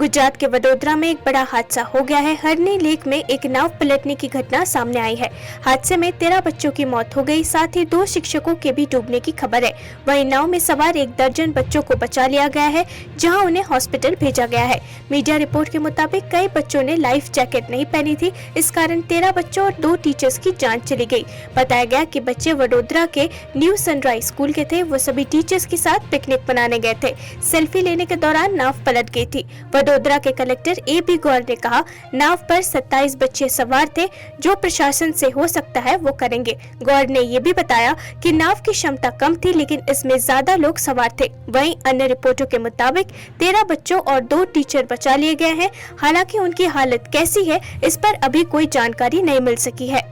गुजरात के वडोदरा में एक बड़ा हादसा हो गया है। हरनी लेक में एक नाव पलटने की घटना सामने आई है। हादसे में 13 बच्चों की मौत हो गई, साथ ही 2 शिक्षकों के भी डूबने की खबर है। वहीं नाव में सवार 1 दर्जन बच्चों को बचा लिया गया है, जहां उन्हें हॉस्पिटल भेजा गया है। मीडिया रिपोर्ट के मुताबिक कई बच्चों ने लाइफ जैकेट नहीं पहनी थी, इस कारण 13 बच्चों और 2 टीचर्स की जान चली गई। बताया गया कि बच्चे वडोदरा के न्यू सनराइज स्कूल के थे। वो सभी टीचर्स के साथ पिकनिक मनाने गए थे। सेल्फी लेने के दौरान नाव पलट गई थी। वडोदरा के कलेक्टर ए.बी. गौर ने कहा, नाव पर 27 बच्चे सवार थे, जो प्रशासन से हो सकता है वो करेंगे। गौर ने ये भी बताया कि नाव की क्षमता कम थी, लेकिन इसमें ज्यादा लोग सवार थे। वहीं अन्य रिपोर्टों के मुताबिक 13 बच्चों और 2 टीचर बचा लिए गए हैं। हालांकि उनकी हालत कैसी है, इस पर अभी कोई जानकारी नहीं मिल सकी है।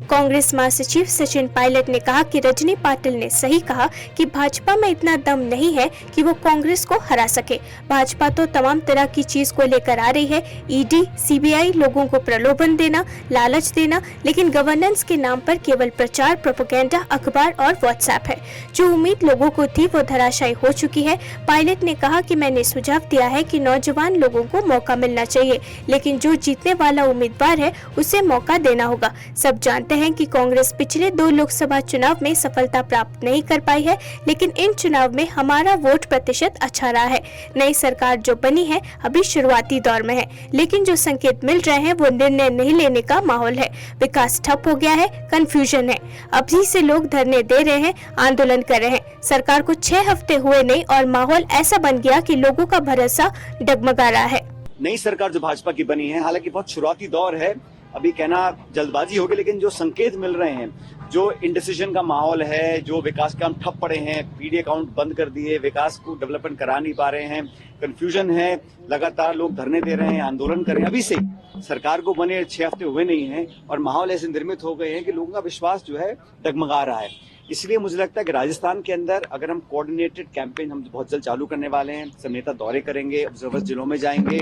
कांग्रेस महासचिव सचिन पायलट ने कहा कि रजनी पाटिल ने सही कहा कि भाजपा में इतना दम नहीं है कि वो कांग्रेस को हरा सके। भाजपा तो तमाम तरह की चीज को लेकर आ रही है, ईडी, सीबीआई, लोगों को प्रलोभन देना, लालच देना, लेकिन गवर्नेंस के नाम पर केवल प्रचार, प्रोपेगेंडा, अखबार और व्हाट्सएप है। जो उम्मीद लोगों को थी वो धराशायी हो चुकी है। पायलट ने कहा कि मैंने सुझाव दिया है कि नौजवान लोगों को मौका मिलना चाहिए, लेकिन जो जीतने वाला उम्मीदवार है उसे मौका देना होगा। सब जानते हैं कि कांग्रेस पिछले 2 लोकसभा चुनाव में सफलता प्राप्त नहीं कर पाई है, लेकिन इन चुनाव में हमारा वोट प्रतिशत अच्छा रहा है। नई सरकार जो बनी है अभी शुरुआती दौर में है, लेकिन जो संकेत मिल रहे हैं वो निर्णय नहीं लेने का माहौल है। विकास ठप हो गया है, कंफ्यूजन है। अभी से लोग धरने दे रहे हैं, आंदोलन कर रहे हैं। सरकार को 6 हफ्ते हुए नहीं और माहौल ऐसा बन गया कि लोगों का भरोसा डगमगा रहा है। नई सरकार जो भाजपा की बनी है, हालांकि बहुत शुरुआती दौर है, अभी कहना जल्दबाजी होगी, लेकिन जो संकेत मिल रहे हैं, जो इंडिसीजन का माहौल है, जो विकास काम ठप पड़े हैं, पीडी अकाउंट बंद कर दिए, विकास को डेवलपमेंट करा नहीं पा रहे हैं, कंफ्यूजन है, लगातार लोग धरने दे रहे हैं, आंदोलन कर रहे हैं। अभी से सरकार को बने 6 हफ्ते हुए नहीं हैं और माहौल ऐसे निर्मित हो गए हैं कि लोगों का विश्वास जो है डगमगा रहा है। इसलिए मुझे लगता है कि राजस्थान के अंदर अगर हम कोऑर्डिनेटेड कैंपेन हम बहुत जल्द चालू करने वाले हैं, सब नेता दौरे करेंगे, ऑब्जर्वर जिलों में जाएंगे,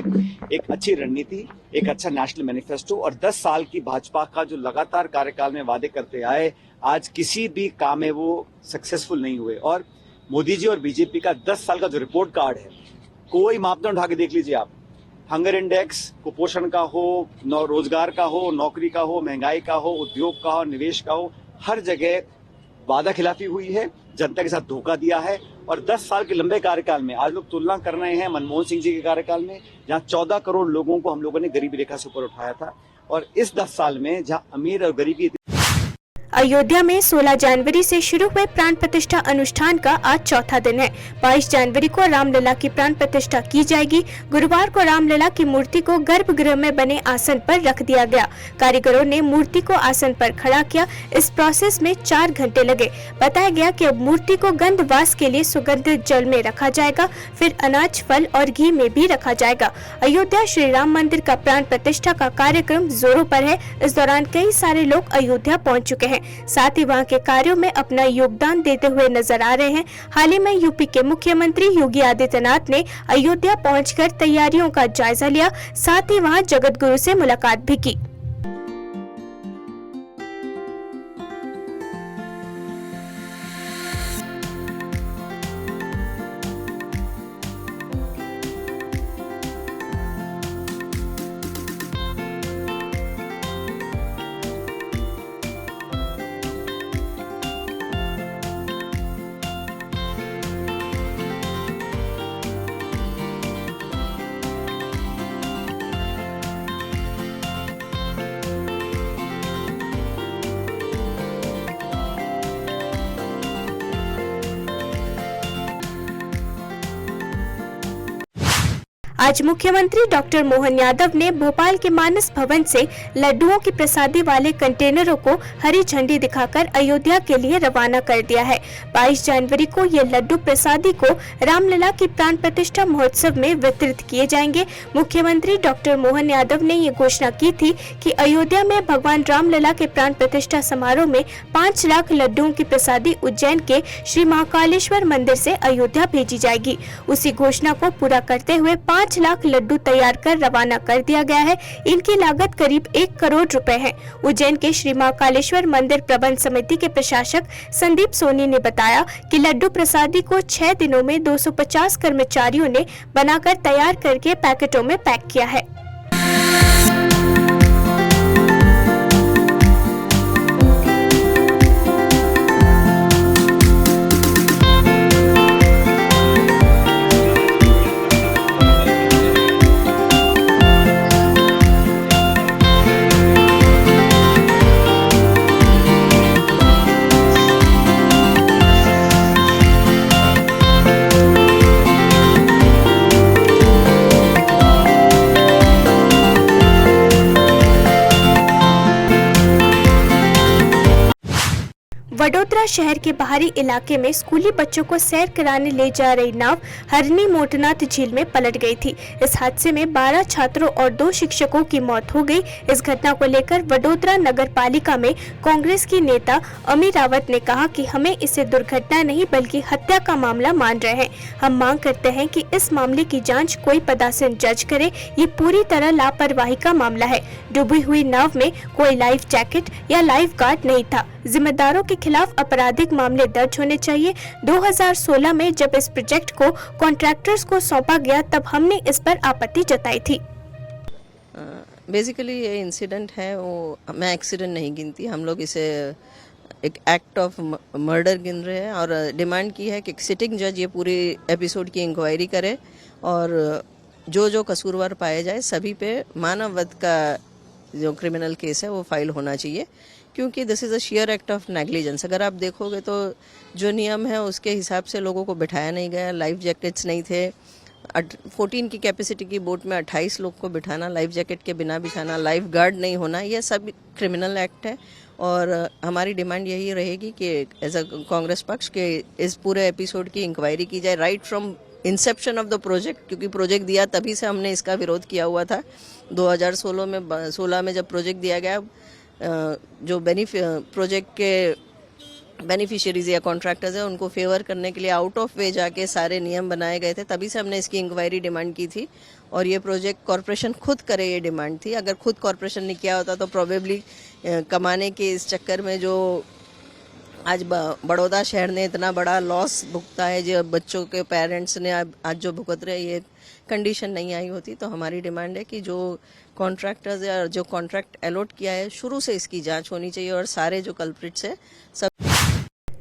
एक अच्छी रणनीति, एक अच्छा नेशनल मैनिफेस्टो और 10 साल की भाजपा का जो लगातार कार्यकाल में वादे करते आए, आज किसी भी काम में वो सक्सेसफुल नहीं हुए। और मोदी जी और बीजेपी का 10 साल का जो रिपोर्ट कार्ड है, कोई मापदंड उठा के देख लीजिए आप, हंगर इंडेक्स, कुपोषण का हो, रोजगार का हो, नौकरी का हो, महंगाई का हो, उद्योग का हो, निवेश का हो, हर जगह वादा खिलाफी हुई है, जनता के साथ धोखा दिया है। और 10 साल के लंबे कार्यकाल में आज लोग तुलना कर रहे हैं मनमोहन सिंह जी के कार्यकाल में, जहां 14 करोड़ लोगों को हम लोगों ने गरीबी रेखा से ऊपर उठाया था, और इस 10 साल में जहां अमीर और गरीबी। अयोध्या में 16 जनवरी से शुरू हुए प्राण प्रतिष्ठा अनुष्ठान का आज चौथा दिन है। 22 जनवरी को रामलला की प्राण प्रतिष्ठा की जाएगी। गुरुवार को रामलला की मूर्ति को गर्भगृह में बने आसन पर रख दिया गया। कारीगरों ने मूर्ति को आसन पर खड़ा किया। इस प्रोसेस में 4 घंटे लगे। बताया गया कि अब मूर्ति को गंधवास के लिए सुगंधित जल में रखा जाएगा, फिर अनाज, फल और घी में भी रखा जाएगा। अयोध्या श्री राम मंदिर का प्राण प्रतिष्ठा का कार्यक्रम जोरों पर है। इस दौरान कई सारे लोग अयोध्या पहुंच चुके हैं, साथ ही वहां के कार्यों में अपना योगदान देते हुए नजर आ रहे हैं। हाल ही में यूपी के मुख्यमंत्री योगी आदित्यनाथ ने अयोध्या पहुंचकर तैयारियों का जायजा लिया, साथ ही वहां जगत गुरु से मुलाकात भी की। आज मुख्यमंत्री डॉक्टर मोहन यादव ने भोपाल के मानस भवन से लड्डुओं की प्रसादी वाले कंटेनरों को हरी झंडी दिखाकर अयोध्या के लिए रवाना कर दिया है। 22 जनवरी को ये लड्डू प्रसादी को रामलला की प्राण प्रतिष्ठा महोत्सव में वितरित किए जाएंगे। मुख्यमंत्री डॉक्टर मोहन यादव ने ये घोषणा की थी कि अयोध्या में भगवान रामलला के प्राण प्रतिष्ठा समारोह में 5 लाख लड्डुओं की प्रसादी उज्जैन के श्री महाकालेश्वर मंदिर से अयोध्या भेजी जाएगी। उसी घोषणा को पूरा करते हुए 5 5 लाख लड्डू तैयार कर रवाना कर दिया गया है। इनकी लागत करीब 1 करोड़ रुपए है। उज्जैन के श्री महाकालेश्वर मंदिर प्रबंध समिति के प्रशासक संदीप सोनी ने बताया कि लड्डू प्रसादी को 6 दिनों में 250 कर्मचारियों ने बनाकर तैयार करके पैकेटों में पैक किया है। वडोदरा शहर के बाहरी इलाके में स्कूली बच्चों को सैर कराने ले जा रही नाव हरनी मोटनाथ झील में पलट गई थी। इस हादसे में 12 छात्रों और 2 शिक्षकों की मौत हो गई। इस घटना को लेकर वडोदरा नगर पालिका में कांग्रेस की नेता अमी रावत ने कहा कि हमें इसे दुर्घटना नहीं बल्कि हत्या का मामला मान रहे हैं। हम मांग करते हैं कि इस मामले की जाँच कोई पदासीन जज करे। ये पूरी तरह लापरवाही का मामला है। डूबी हुई नाव में कोई लाइफ जैकेट या लाइफ गार्ड नहीं था। जिम्मेदारों के खिलाफ आपराधिक मामले दर्ज होने चाहिए। 2016 में जब इस प्रोजेक्ट को कॉन्ट्रैक्टर्स को सौंपा गया तब हमने इस पर आपत्ति जताई थी। बेसिकली ये इंसिडेंट है वो मैं एक्सीडेंट नहीं गिनती, हम लोग इसे एक एक्ट ऑफ मर्डर गिन रहे हैं और डिमांड की है कि सिटिंग जज ये पूरी एपिसोड की इंक्वायरी करे और जो कसूरवार पाए जाए सभी पे मानव वध का जो क्रिमिनल केस है वो फाइल होना चाहिए, क्योंकि this is a share act of negligence. अगर आप देखोगे तो जो नियम है उसके हिसाब से लोगों को बिठाया नहीं गया, लाइफ जैकेट्स नहीं थे। 14 की कैपेसिटी की बोट में 28 लोग को बिठाना, लाइफ जैकेट के बिना बिठाना, लाइफ गार्ड नहीं होना, यह सब क्रिमिनल एक्ट है। और हमारी डिमांड यही रहेगी कि एज अ कांग्रेस पक्ष के इस पूरे एपिसोड की इंक्वायरी की जाए right from Inception of the project, क्योंकि प्रोजेक्ट दिया तभी से हमने इसका विरोध किया हुआ था। 2016 में जब प्रोजेक्ट दिया गया, जो प्रोजेक्ट के बेनिफिशियरीज या कॉन्ट्रैक्टर्स है उनको फेवर करने के लिए आउट ऑफ वे जाके सारे नियम बनाए गए थे, तभी से हमने इसकी इंक्वायरी डिमांड की थी। और ये प्रोजेक्ट कॉरपोरेशन खुद करे, ये डिमांड थी। अगर खुद कॉरपोरेशन ने किया होता तो प्रोबेबली कमाने के इस चक्कर में जो आज बड़ौदा शहर ने इतना बड़ा लॉस भुगता है, जो बच्चों के पेरेंट्स ने आज जो भुगत रहे, ये कंडीशन नहीं आई होती। तो हमारी डिमांड है कि जो कॉन्ट्रैक्टर्स या जो कॉन्ट्रैक्ट अलॉट किया है शुरू से इसकी जांच होनी चाहिए और सारे जो कल्प्रिट्स है सब।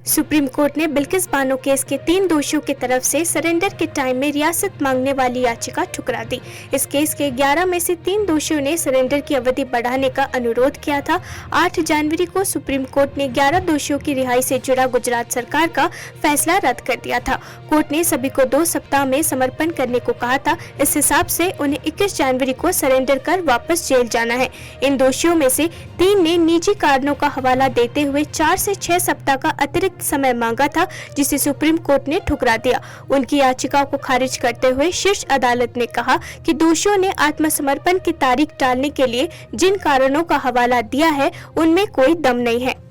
सुप्रीम कोर्ट ने बिल्किस बानो केस के 3 दोषियों की तरफ से सरेंडर के टाइम में रियासत मांगने वाली याचिका ठुकरा दी। इस केस के 11 में से 3 दोषियों ने सरेंडर की अवधि बढ़ाने का अनुरोध किया था। 8 जनवरी को सुप्रीम कोर्ट ने 11 दोषियों की रिहाई से जुड़ा गुजरात सरकार का फैसला रद्द कर दिया था। कोर्ट ने सभी को 2 सप्ताह में समर्पण करने को कहा था। इस हिसाब से उन्हें 21 जनवरी को सरेंडर कर वापस जेल जाना है। इन दोषियों में से 3 ने निजी कारणों का हवाला देते हुए 4 से 6 सप्ताह का अतिरिक्त समय मांगा था, जिसे सुप्रीम कोर्ट ने ठुकरा दिया। उनकी याचिका को खारिज करते हुए शीर्ष अदालत ने कहा कि दोषियों ने आत्मसमर्पण की तारीख टालने के लिए जिन कारणों का हवाला दिया है उनमें कोई दम नहीं है।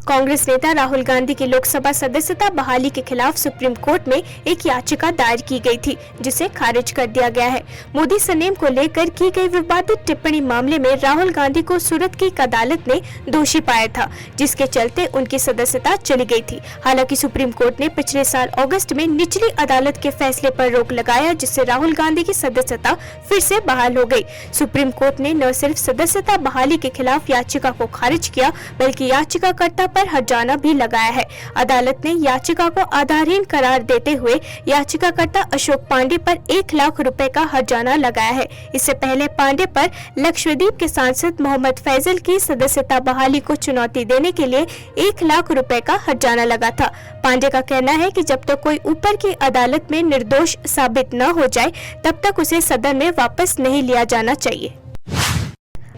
कांग्रेस नेता राहुल गांधी की लोकसभा सदस्यता बहाली के खिलाफ सुप्रीम कोर्ट में एक याचिका दायर की गई थी, जिसे खारिज कर दिया गया है। मोदी सरनेम को लेकर की गई विवादित टिप्पणी मामले में राहुल गांधी को सूरत की एक अदालत ने दोषी पाया था, जिसके चलते उनकी सदस्यता चली गई थी। हालांकि सुप्रीम कोर्ट ने पिछले साल अगस्त में निचली अदालत के फैसले पर रोक लगाया, जिससे राहुल गांधी की सदस्यता फिर से बहाल हो गई। सुप्रीम कोर्ट ने न सिर्फ सदस्यता बहाली के खिलाफ याचिका को खारिज किया, बल्कि याचिकाकर्ता पर हर्जाना भी लगाया है। अदालत ने याचिका को आधारहीन करार देते हुए याचिकाकर्ता अशोक पांडे पर 1 लाख रुपए का हर्जाना लगाया है। इससे पहले पांडे पर लक्षद्वीप के सांसद मोहम्मद फैजल की सदस्यता बहाली को चुनौती देने के लिए 1 लाख रुपए का हर्जाना लगा था। पांडे का कहना है कि जब तक कोई ऊपर की अदालत में निर्दोष साबित न हो जाए, तब तक उसे सदन में वापस नहीं लिया जाना चाहिए।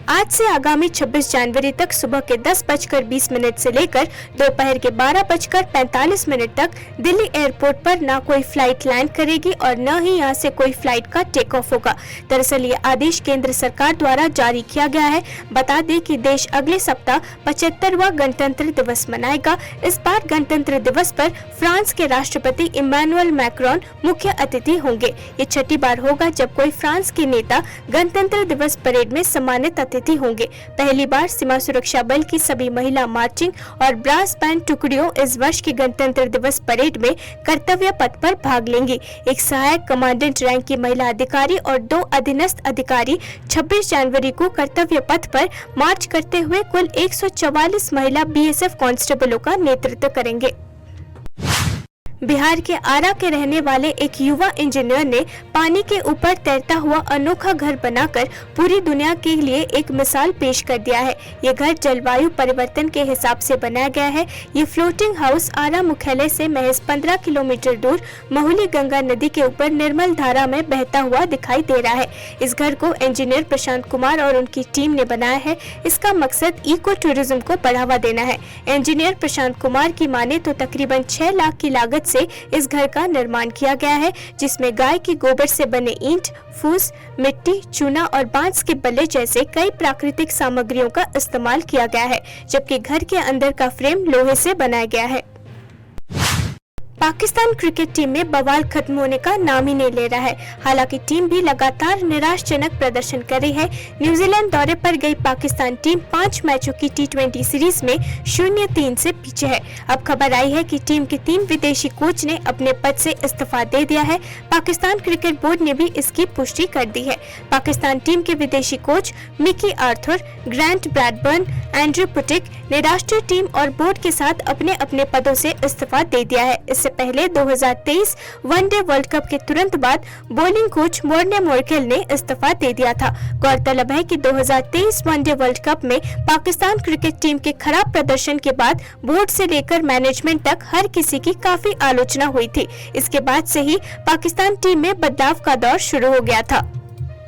आज से आगामी 26 जनवरी तक सुबह के 10:20 से लेकर दोपहर के 12:45 तक दिल्ली एयरपोर्ट पर न कोई फ्लाइट लैंड करेगी और न ही यहां से कोई फ्लाइट का टेक ऑफ होगा। दरअसल ये आदेश केंद्र सरकार द्वारा जारी किया गया है। बता दें कि देश अगले सप्ताह 75वां गणतंत्र दिवस मनाएगा। इस बार गणतंत्र दिवस पर फ्रांस के राष्ट्रपति इमैनुअल मैक्रोन मुख्य अतिथि होंगे। ये छठी बार होगा जब कोई फ्रांस के नेता गणतंत्र दिवस परेड में सम्मानित अतिथि होंगे। पहली बार सीमा सुरक्षा बल की सभी महिला मार्चिंग और ब्रास बैंड टुकड़ियों इस वर्ष की गणतंत्र दिवस परेड में कर्तव्य पथ पर भाग लेंगी। एक सहायक कमांडेंट रैंक की महिला अधिकारी और 2 अधीनस्थ अधिकारी 26 जनवरी को कर्तव्य पथ पर मार्च करते हुए कुल 144 महिला बीएसएफ कांस्टेबलों का नेतृत्व करेंगे। बिहार के आरा के रहने वाले एक युवा इंजीनियर ने पानी के ऊपर तैरता हुआ अनोखा घर बनाकर पूरी दुनिया के लिए एक मिसाल पेश कर दिया है। ये घर जलवायु परिवर्तन के हिसाब से बनाया गया है। ये फ्लोटिंग हाउस आरा मुख्यालय से महज 15 किलोमीटर दूर महुली गंगा नदी के ऊपर निर्मल धारा में बहता हुआ दिखाई दे रहा है। इस घर को इंजीनियर प्रशांत कुमार और उनकी टीम ने बनाया है। इसका मकसद इको टूरिज्म को बढ़ावा देना है। इंजीनियर प्रशांत कुमार की माने तो तकरीबन 6 लाख की लागत से इस घर का निर्माण किया गया है, जिसमें गाय के गोबर से बने ईंट, फूस, मिट्टी, चूना और बांस के बल्ले जैसे कई प्राकृतिक सामग्रियों का इस्तेमाल किया गया है, जबकि घर के अंदर का फ्रेम लोहे से बनाया गया है। पाकिस्तान क्रिकेट टीम में बवाल खत्म होने का नाम ही नहीं ले रहा है। हालांकि टीम भी लगातार निराशाजनक प्रदर्शन कर रही है। न्यूजीलैंड दौरे पर गई पाकिस्तान टीम 5 मैचों की T20 सीरीज में 0-3 से पीछे है। अब खबर आई है कि टीम के 3 विदेशी कोच ने अपने पद से इस्तीफा दे दिया है। पाकिस्तान क्रिकेट बोर्ड ने भी इसकी पुष्टि कर दी है। पाकिस्तान टीम के विदेशी coach Mickey Arthur, Grant Bradburn, Andrew Puttick ने राष्ट्रीय टीम और बोर्ड के साथ अपने अपने पदों से इस्तीफा दे दिया है। इससे पहले 2023 वनडे वर्ल्ड कप के तुरंत बाद बॉलिंग कोच मॉर्ने मोर्केल ने इस्तीफा दे दिया था। गौरतलब है कि 2023 वनडे वर्ल्ड कप में पाकिस्तान क्रिकेट टीम के खराब प्रदर्शन के बाद बोर्ड से लेकर मैनेजमेंट तक हर किसी की काफी आलोचना हुई थी। इसके बाद से ही पाकिस्तान टीम में बदलाव का दौर शुरू हो गया था।